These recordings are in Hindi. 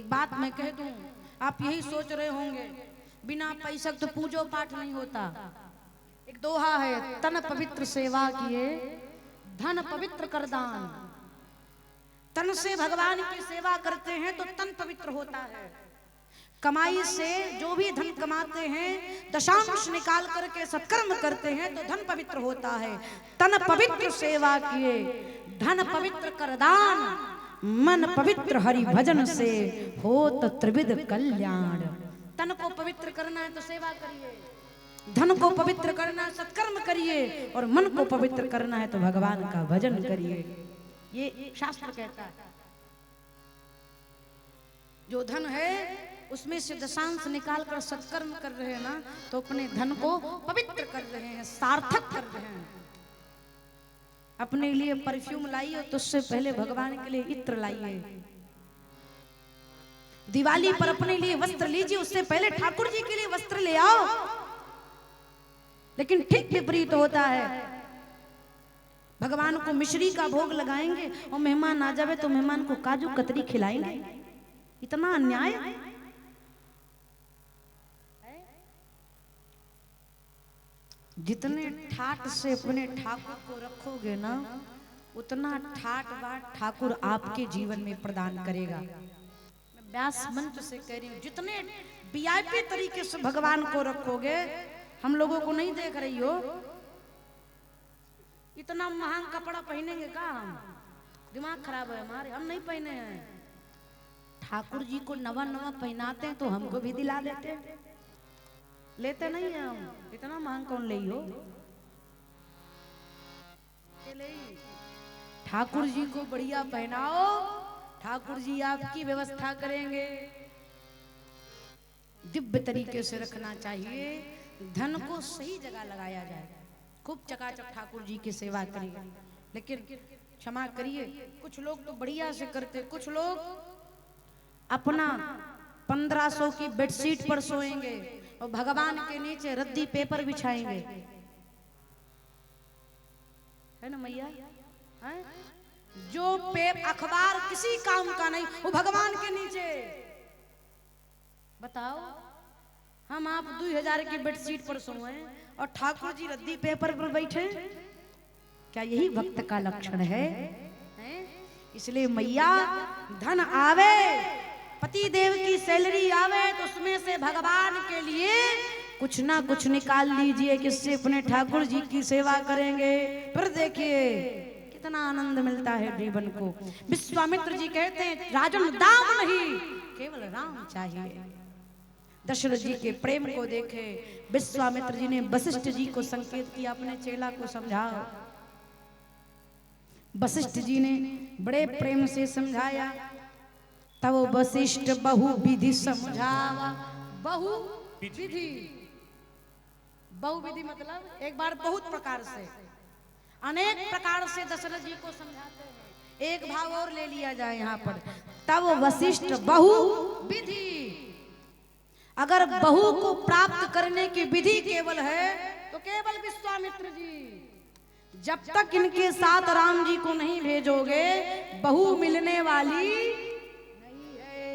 एक बात मैं कह दूं, आप यही सोच रहे होंगे बिना पैसे तो पूजो पाठ नहीं होता। एक दोहा है, तन पवित्र सेवा किए धन पवित्र कर दान। तन से भगवान की सेवा करते हैं तो तन पवित्र होता है। कमाई से जो भी धन कमाते हैं दशांश निकाल करके सत्कर्म करते हैं तो धन पवित्र होता है। तन पवित्र सेवा किए धन पवित्र कर दान, मन पवित्र हरि भजन से होत त्रिविध कल्याण। तन को पवित्र करना है तो सेवा करिए, धन को पवित्र करना है सत्कर्म करिए, और मन को पवित्र करना है तो भगवान का भजन करिए। ये शास्त्र कहता है। जो धन है उसमें से दशांश निकाल कर सत्कर्म कर रहे हैं ना, तो अपने धन को पवित्र कर रहे हैं, सार्थक कर रहे हैं। अपने लिए परफ्यूम लाइए तो उससे पहले भगवान के लिए इत्र लाइए। दिवाली पर अपने लिए वस्त्र लीजिए, उससे पहले ठाकुर जी के लिए वस्त्र ले आओ। लेकिन ठीक विपरीत होता है, भगवान को मिश्री का भोग लगाएंगे और मेहमान आ जावे तो मेहमान को काजू कतरी खिलाएंगे। इतना अन्याय। जितने ठाट से अपने ठाकुर को रखोगे ना, उतना ठाट बाट ठाकुर आपके जीवन में प्रदान करेगा। मैं व्यास मंच से कह रही हूँ, जितने वीआईपी तरीके से भगवान को रखोगे, हम लोगों को नहीं देख रही हो, इतना महंगा कपड़ा पहनेंगे का हम? दिमाग खराब है हमारे, हम नहीं पहने हैं। ठाकुर जी को नवा नवा पहनाते हैं तो हमको भी दिला देते हैं। लेते नहीं है हम, इतना महंगा कौन ले हो? ठाकुर जी को बढ़िया पहनाओ, ठाकुर जी आपकी व्यवस्था करेंगे। दिव्य तरीके से रखना चाहिए, धन को सही जगह लगाया जाए। खूब चकाचक ठाकुर जी की सेवा करिए। लेकिन क्षमा करिए, कुछ लोग तो बढ़िया से करते, कुछ लोग अपना 1500 की बेडशीट पर सोएंगे और भगवान के नीचे रद्दी पेपर बिछाएंगे, है ना मैया? जो अखबार किसी काम का नहीं, वो भगवान के नीचे। बताओ, हम आप 2000 की बेडशीट पर सोए और ठाकुर जी रद्दी पेपर पर बैठे। क्या यही भक्त का लक्षण है? इसलिए मैया, धन आवे, पति देव की सैलरी आवे तो उसमें से भगवान के लिए कुछ ना कुछ निकाल लीजिए, किससे अपने ठाकुर जी की सेवा करेंगे। फिर देखिए कितना आनंद मिलता है जीवन को। विश्वामित्र जी कहते हैं, राजन दाम नहीं, केवल राम चाहिए। दशरथ जी के प्रेम को देखे, विश्वामित्र जी ने वशिष्ठ जी को संकेत किया, अपने चेला को समझाओ। वशिष्ठ जी ने बड़े प्रेम से समझाया। तब वशिष्ठ बहु विधि समझावा। बहु विधि, बहु विधि मतलब एक बार बहुत प्रकार से, अनेक प्रकार से दशरथ जी को समझाते हैं। एक भाव और ले लिया जाए यहाँ पर, तब वशिष्ठ बहु विधि। अगर बहु को प्राप्त करने की विधि केवल है तो केवल विश्वामित्र जी। जब तक इनके साथ राम जी को नहीं भेजोगे, बहु मिलने वाली नहीं है।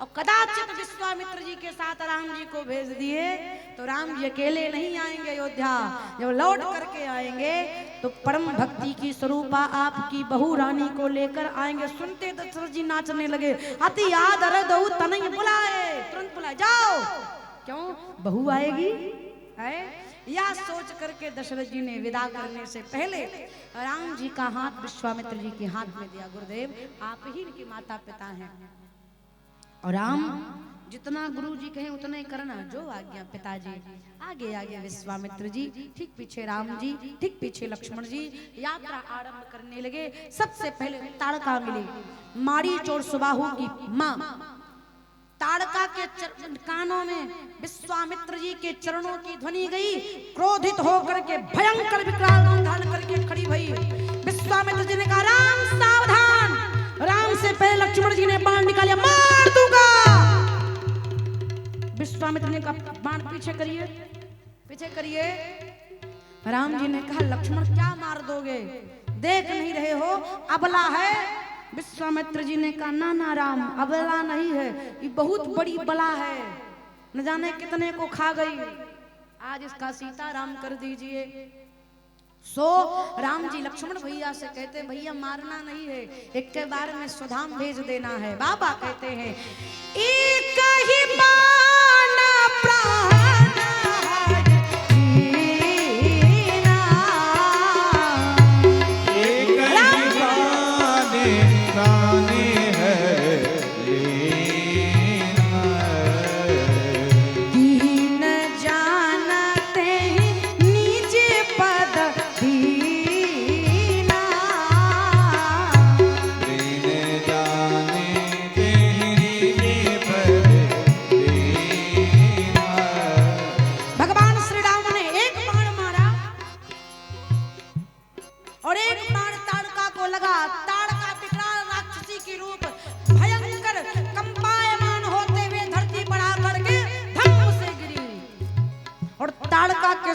और कदाचित विश्वामित्र जी के साथ राम जी को भेज दिए तो राम जी अकेले नहीं आएंगे अयोध्या। जब लौट करके आएंगे तो परम भक्ति की स्वरूपा आपकी बहु रानी को लेकर आएंगे। सुनते दशरथ जी नाचने लगे, अति आदर दऊ तनय बुलाए, तुरंत बुलाए, जाओ। क्यों? बहू आएगी है? या सोच करके दशरथ जी ने विदा करने से पहले राम जी का हाथ विश्वामित्र जी के हाथ में दिया। गुरुदेव, आप ही इनके माता पिता हैं और राम जितना गुरु जी कहें उतना ही करना, जो आज्ञा पिताजी। आगे आगे विश्वामित्र जी, ठीक पीछे राम जी, ठीक पीछे लक्ष्मण जी यात्रा आरंभ करने लगे। सबसे पहले ताड़का मिली, मारीच और सुबाहु की माँ। ताड़का के कानों में विश्वामित्र जी के चरणों की ध्वनि गई। क्रोधित होकर के भयंकर विकराल रूप धारण करके खड़ी भई। विश्वामित्र जी ने कहा, राम सावधान। राम से पहले लक्ष्मण जी ने बाण निकाला, मार दूंगा। विश्वामित्र ने कहा, बाण पीछे करिए, पीछे करिए। राम जी ने कहा, लक्ष्मण क्या मार दोगे? देख नहीं रहे हो अबला है, विश्वामित्र जी ने कहा ना ना राम, अबला नहीं है, ये बहुत बड़ी बला है, न जाने कितने को खा गई, आज इसका सीताराम कर दीजिए। सो राम जी लक्ष्मण भैया से कहते भैया मारना नहीं है, एक के बारे में सुधाम भेज देना है। बाबा कहते हैं एक ही बाना प्राण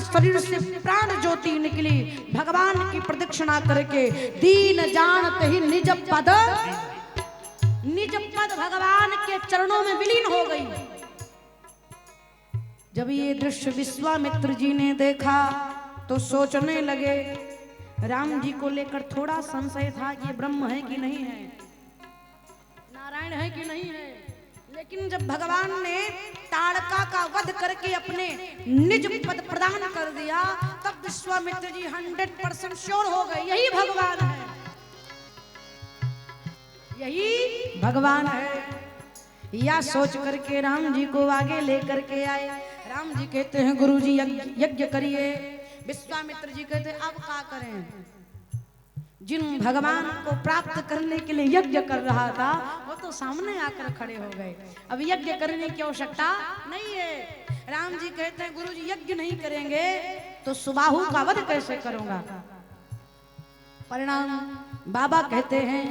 शरीर से प्राण ज्योति निकली, भगवान की प्रदक्षिणा करके दीन जानते ही निज पद भगवान के चरणों में विलीन हो गई। जब ये दृश्य विश्वामित्र जी ने देखा तो सोचने लगे, राम जी को लेकर थोड़ा संशय था कि ये ब्रह्म है कि नहीं है, नारायण है कि नहीं है, लेकिन जब भगवान ने ताड़का का वध करके अपने निज पद प्रदान कर दिया, तब विश्वामित्र जी 100% श्योर हो गए यही भगवान है, यही भगवान है। या सोच करके राम जी को आगे लेकर के आए। राम जी कहते हैं गुरु जी यज्ञ करिए। विश्वामित्र जी कहते हैं अब क्या करें, जिन भगवान को प्राप्त करने के लिए यज्ञ कर रहा था वो तो सामने आकर खड़े हो गए, अब यज्ञ करने की आवश्यकता नहीं है। राम जी कहते हैं गुरु जी यज्ञ नहीं करेंगे तो सुबाहु का वध कैसे करूंगा। परिणाम बाबा कहते हैं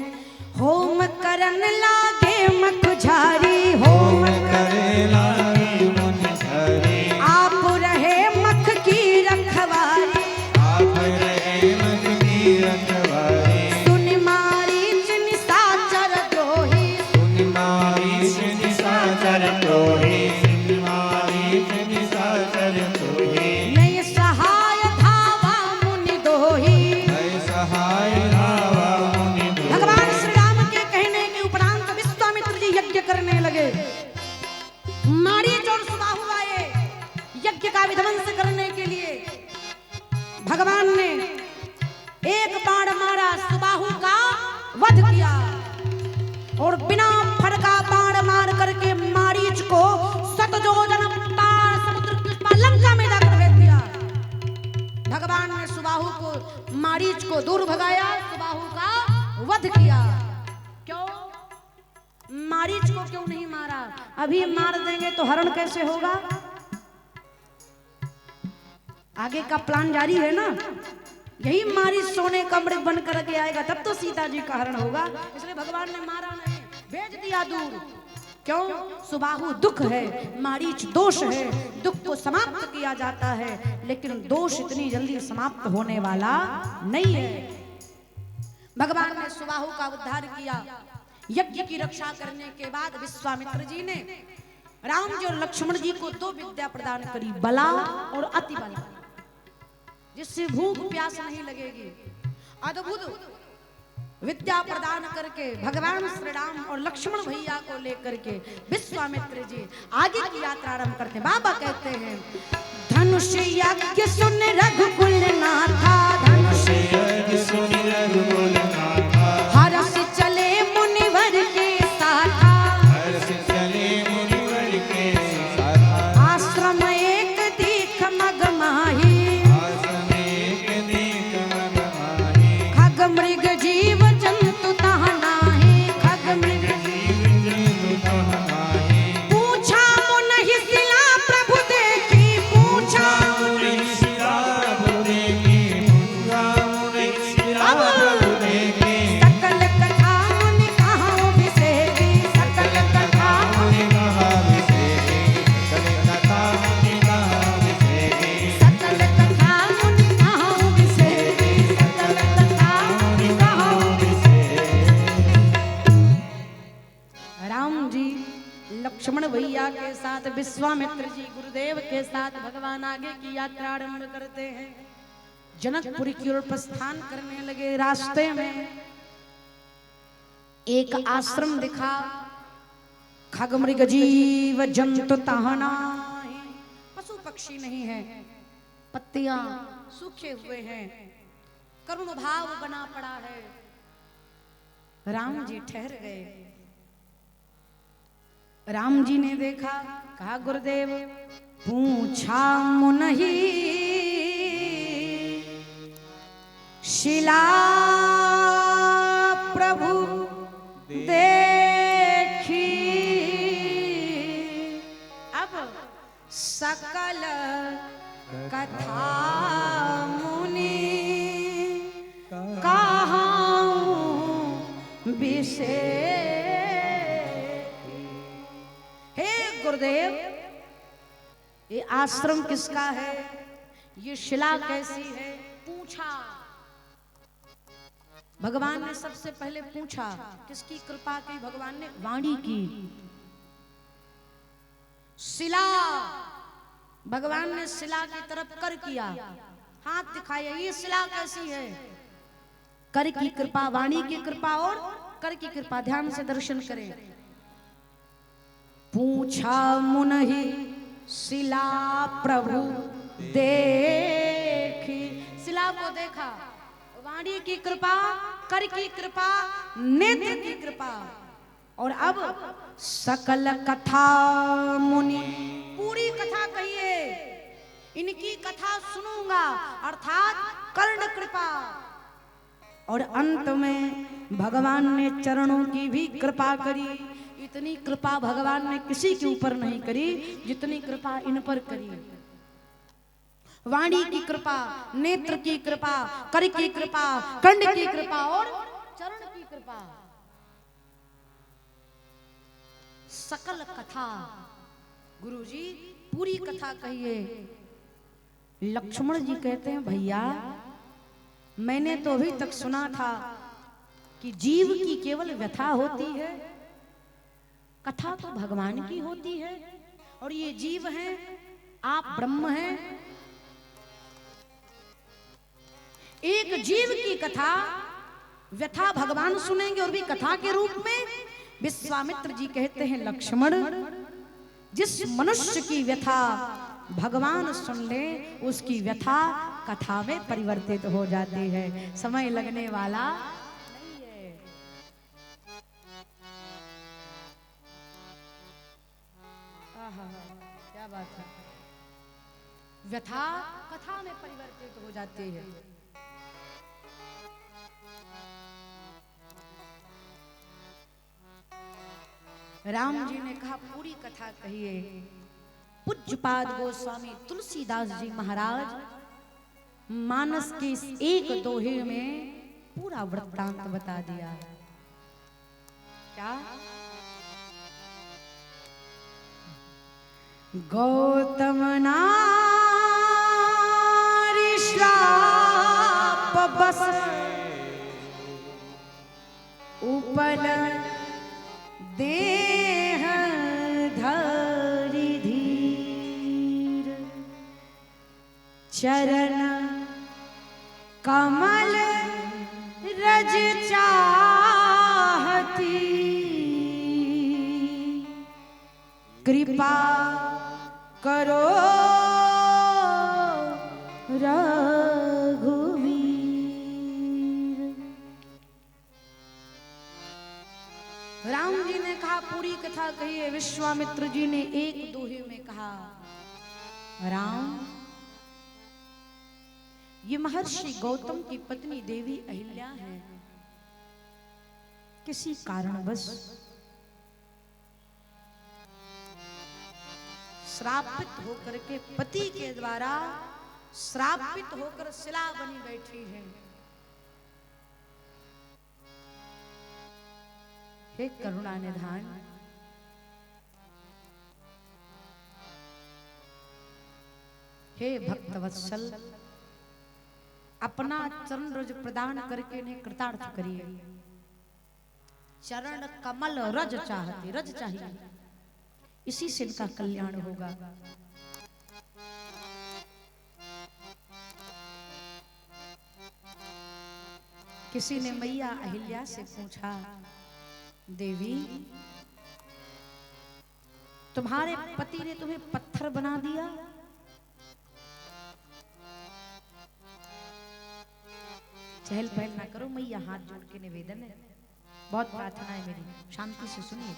होम करन लागे मखझारी, होम करे लागे मखझारी, आप रहे मख की रखवारी, आप रहे मख की रखवारी, सुन मारीच निशाचर द्रोही, सुन मारीच निशाचर द्रोही, सुन मारीच निशाचर द्रोही, नय सहाय धावा मुनि दोही, नय सहाय धावा मुनि दोही। भगवान श्री राम के कहने के उपरांत विश्वामित्र जी यज्ञ करने लगे। मारीच और सुबाहु आए यज्ञ का विध्वंस करने के लिए। भगवान ने एक बाण मारा, सुबाहु का वध किया और बिना फड़का बाण मार करके मारीच को सतजोजन पार समुद्र के उस पार लंका में जाकर फेंक दिया। भगवान ने सुबाहु को मारीच को दूर भगाया, सुबाहु का वध किया। क्यों मारीच को क्यों नहीं मारा? अभी मार देंगे तो हरण कैसे होगा? आगे का प्लान जारी है ना, यही मारीच सोने का मृग बन करके आएगा तब तो सीता जी का हरण होगा। इसलिए भगवान ने मारा नहीं, भेज दिया दूर। क्यों? सुबाहु दुख है, मारीच दोष है, दुख को समाप्त किया जाता है लेकिन दोष इतनी जल्दी समाप्त होने वाला नहीं है। भगवान ने सुबाहु का उद्धार किया। यज्ञ की रक्षा करने के बाद विश्वामित्र जी ने राम जी और लक्ष्मण जी को दो विद्या प्रदान करी, बला और अति बला, जिससे भूख प्यास नहीं लगेगी। अद्भुत विद्या प्रदान करके भगवान श्री राम और लक्ष्मण भैया को लेकर के विश्वामित्र जी आगे की यात्रा आरंभ करते। बाबा कहते हैं धनुष यज्ञ सुन रघुकुल नाथा, धनुष यज्ञ सुन रघुकुल नाथा, हर्ष चले मुनिवर के साथा, हर्ष चले मुनिवर के साथा, आश्रम एक दीख मग माही, आश्रम एक दीख मग माही, खग मृग जीव जंतु तह नाही, खग मृग जीव जंतु तह नाही, पूछा मुनि शिला प्रभु देखी, पूछा मुनि शिला प्रभु देखी, पूछा मुनि शिला प्रभु देखी, लक्ष्मण भैया के साथ विश्वामित्र जी गुरुदेव के साथ भगवान आगे की यात्रा आरंभ करते हैं। जनकपुरी की ओर प्रस्थान करने लगे। रास्ते में एक आश्रम दिखा, खग मृग जीव जंतु तहना, पशु पक्षी नहीं है, पत्तियां सूखे हुए हैं, करुण भाव बना पड़ा है। राम जी ठहर गए। राम जी ने देखा, कहा गुरुदेव, पूछा मुनहि शिला प्रभु देखी, अब सकल कथा मुनि कहाऊं विशेष। हे गुरुदेव, ये आश्रम किसका है, ये शिला कैसी है? पूछा। भगवान ने सबसे पहले पूछा, किसकी कृपा की? भगवान ने वाणी की। शिला, भगवान ने शिला की तरफ कर किया, हाथ दिखाया, ये शिला कैसी है? कर की कृपा, वाणी की कृपा और कर की कृपा, ध्यान से दर्शन करें। पूछा मुनहि शिला प्रभु देखी, शिला को देखा, वाणी की कृपा, कर की कृपा, नेत्र की कृपा, और अब सकल कथा मुनि, पूरी कथा कहिए, इनकी कथा सुनूंगा, अर्थात कर्ण कृपा। और अंत में भगवान ने चरणों की भी कृपा करी। इतनी कृपा भगवान ने किसी के ऊपर नहीं करी जितनी कृपा इन पर करी। वाणी की कृपा, नेत्र की कृपा, कर की कृपा, कंड की कृपा और चरण की कृपा। सकल कथा, गुरुजी पूरी कथा कहिए। लक्ष्मण जी कहते हैं, भैया मैंने तो अभी तक सुना था कि जीव की केवल व्यथा होती है, कथा तो भगवान की होती है, और ये जीव हैं, आप ब्रह्म हैं। एक जीव की कथा, व्यथा भगवान सुनेंगे और भी कथा के रूप में। विश्वामित्र जी कहते हैं, लक्ष्मण, जिस मनुष्य की व्यथा भगवान सुन ले, उसकी व्यथा कथा में परिवर्तित हो जाती है, समय लगने वाला नहीं है। आहा, क्या बात है, व्यथा कथा में परिवर्तित हो जाती है। राम जी ने कहा, पूरी कथा कहिए। पूज्यपाद गोस्वामी तुलसीदास जी महाराज मानस के इस एक दोहे में पूरा वृत्तांत बता दिया। क्या? गौतम नारी श्राप बस उपल देह धरि धीर, चरण कमल रज चाहती, कृपा करो रघुवीर। राम जी ने कहा, पूरी कथा कहिए। विश्वामित्र जी ने एक दोहे में कहा, राम, ये महर्षि गौतम की पत्नी देवी अहिल्या है। किसी कारणवश श्रापित होकर के, पति के द्वारा श्रापित होकर शिला बनी बैठी है। हे करुणा निधान, हे भक्तवत्सल, अपना चरण रज प्रदान करके इन्हें कृतार्थ करिए। चरण कमल रज चाहती, रज चाहिए, इसी से इनका कल्याण होगा। किसी ने मैया अहिल्या से पूछा, देवी तुम्हारे पति ने तुम्हें पत्थर बना दिया? चहल पहल ना करो मैया, हाथ जोड़ के निवेदन है, बहुत प्रार्थना है मेरी, शांति से सुनिए।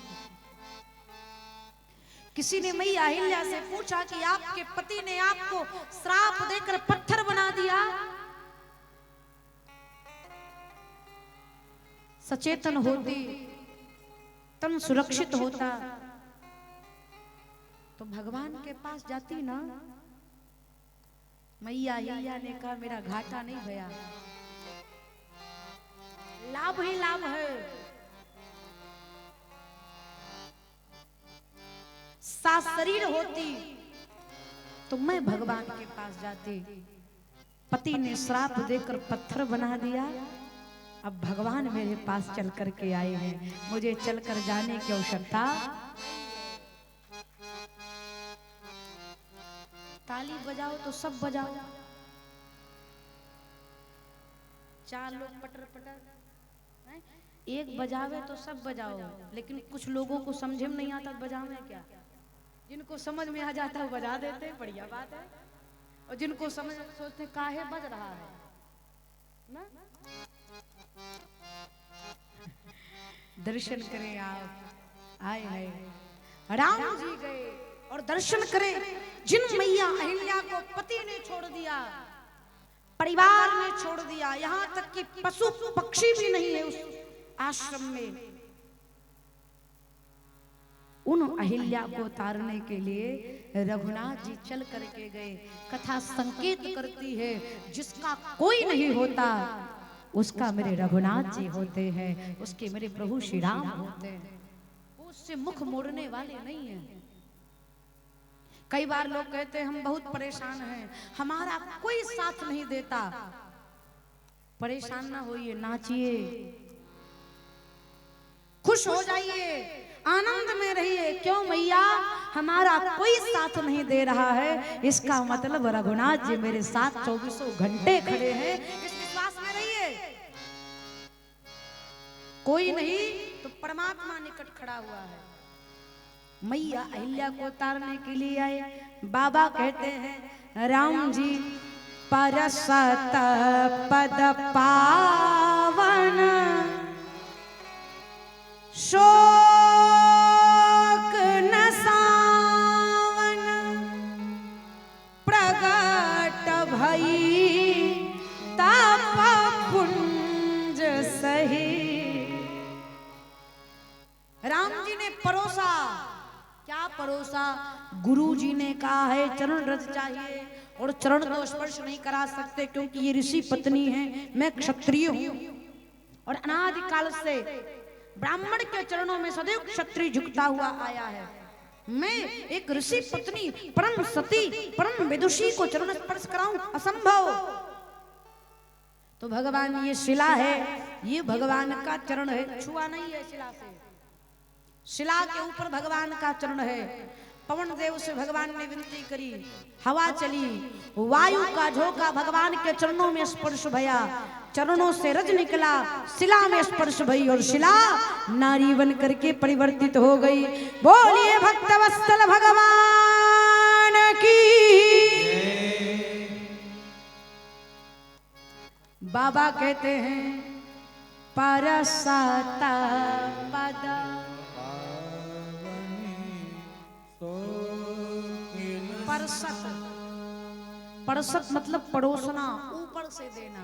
किसी ने मैया अहिल्या से पूछा कि आपके पति ने आपको श्राप देकर पत्थर बना दिया? सचेतन होती, तन सुरक्षित होता तो भगवान के पास जाती ना। मैया अहिल्या ने कहा मेरा घाटा नहीं भया, लाभ ही लाभ है। शरीर होती तो मैं भगवान के पास जाती। पति ने श्राप देकर पत्थर बना दिया, अब भगवान मेरे पास चल कर के आए हैं, मुझे चलकर जाने की आवश्यकता। ताली बजाओ तो सब बजाओ, चार लोग पटर पटर, एक बजावे तो सब बजाओ, लेकिन कुछ लोगों को समझ में नहीं आता बजावे क्या। जिनको समझ में आ जाता है बजा देते, बढ़िया बात है, और जिनको समझ सोचते काहे बज रहा है ना। दर्शन करें आप, आए हैं राम जी गए और दर्शन करें जिन मैया अहिल्या को पति ने छोड़ दिया, परिवार ने छोड़ दिया, यहाँ तक कि पशु पक्षी भी नहीं है उस आश्रम में। उन अहिल्या को उतारने के लिए रघुनाथ जी चल करके गए। कथा संकेत करती है जिसका कोई नहीं होता उसका मेरे रघुनाथ जी होते हैं, उसके मेरे प्रभु श्री राम होते हैं, उससे मुख मोड़ने वाले नहीं हैं। कई बार लोग कहते हैं हम बहुत परेशान हैं, हमारा कोई साथ नहीं देता। परेशान ना होइए, नाचिए, खुश हो जाइए, आनंद में रहिए। क्यों मैया, हमारा कोई साथ नहीं दे रहा है, इसका मतलब रघुनाथ जी मेरे साथ 24 घंटे खड़े हैं, इस विश्वास में रहिए। कोई नहीं तो परमात्मा निकट खड़ा हुआ है। मैया अहिल्या को उतारने के लिए आए। बाबा कहते हैं राम जी परसत पद पावन, शोक न सावन, प्रगट भई तप पुंज सही। राम जी ने परोसा, क्या परोसा? गुरु जी ने कहा है चरण रज चाहिए, और चरण तो स्पर्श नहीं करा सकते क्योंकि ये ऋषि पत्नी है, मैं क्षत्रिय हूं, और अनादि काल से ब्राह्मण के चरणों में सदैव क्षत्रिय झुकता हुआ आया है। मैं एक ऋषि पत्नी, परम सती, परम विदुषी को चरण स्पर्श कराऊं, असंभव। तो भगवान ये शिला है, ये भगवान का चरण है, छुआ नहीं है शिला से। शिला के ऊपर भगवान का चरण है। पवन देव से भगवान ने विनती करी, हवा चली, वायु का झोंका भगवान के चरणों में स्पर्श भया, चरणों से रज निकला, शिला में स्पर्श भई और शिला नारी बन करके परिवर्तित हो गई। बोलिए भक्तवत्सल भगवान की। बाबा कहते हैं परसत पद, परसत, परसत मतलब पड़ोसना, ऊपर से देना।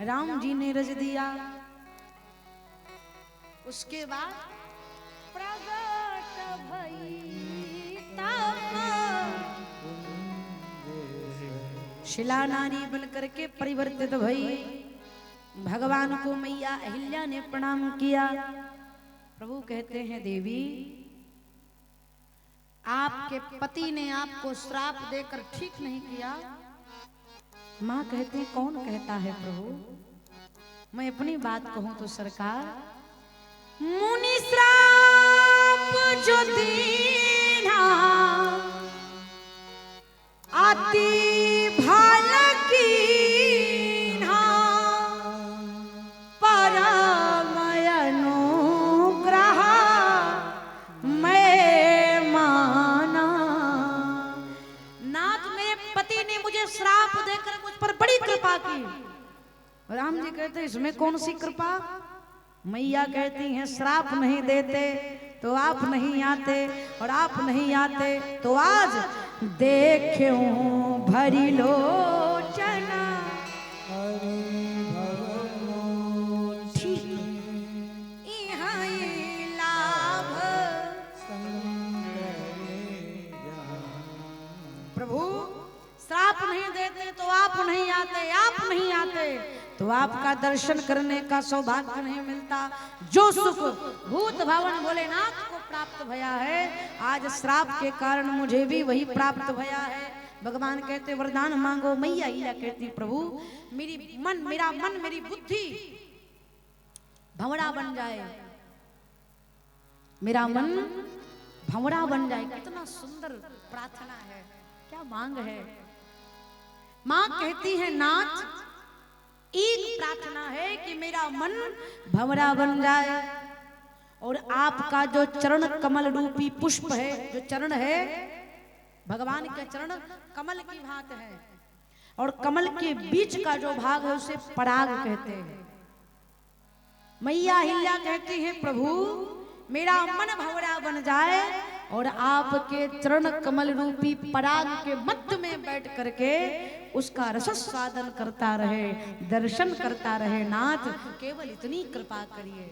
राम जी ने रज दिया, उसके बाद प्रगट भई तप, शिला नारी बन करके परिवर्तित भई। भगवान को मैया अहिल्या ने प्रणाम किया। प्रभु कहते हैं देवी आपके पति ने आपको श्राप देकर ठीक नहीं किया। माँ कहते हैं कौन कहता है प्रभु? मैं अपनी बात कहूं तो सरकार, मुनि श्राप जो दीना कृपा की। राम जी कहते इसमें कौन सी कृपा? मैया कहती हैं श्राप नहीं देते तो आप नहीं आते, और आप नहीं आते तो आज देख्यूं भरी लोचना। ठीक यहाँ ये लाभ प्रभु, श्राप नहीं देते तो आप नहीं आते, आप नहीं आते तो आपका दर्शन करने का सौभाग्य नहीं मिलता। जो सुख भूत भावन भोलेनाथ को प्राप्त भया है, आज श्राप के कारण मुझे भी वही प्राप्त भया है। भगवान कहते वरदान मांगो। मैया हीरा कहती प्रभु मेरा मन मेरी बुद्धि भंवरा बन जाए, मेरा मन भंवरा बन जाए। कितना सुंदर प्रार्थना है, क्या मांग है। मां कहती है नाथ एक प्रार्थना है कि मेरा मन भंवरा बन जाए, और आपका जो चरण कमल रूपी पुष्प है, जो चरण है भगवान के चरण कमल की भांत है, और कमल के बीच का जो भाग है उसे पराग कहते हैं। मैया हिल्या कहती है प्रभु मेरा मन भंवरा बन जाए, और आपके चरण कमल रूपी पराग के मध्य में बैठ करके उसका रस स्वादन करता रहे, दर्शन करता रहे। नाथ केवल इतनी कृपा करिए।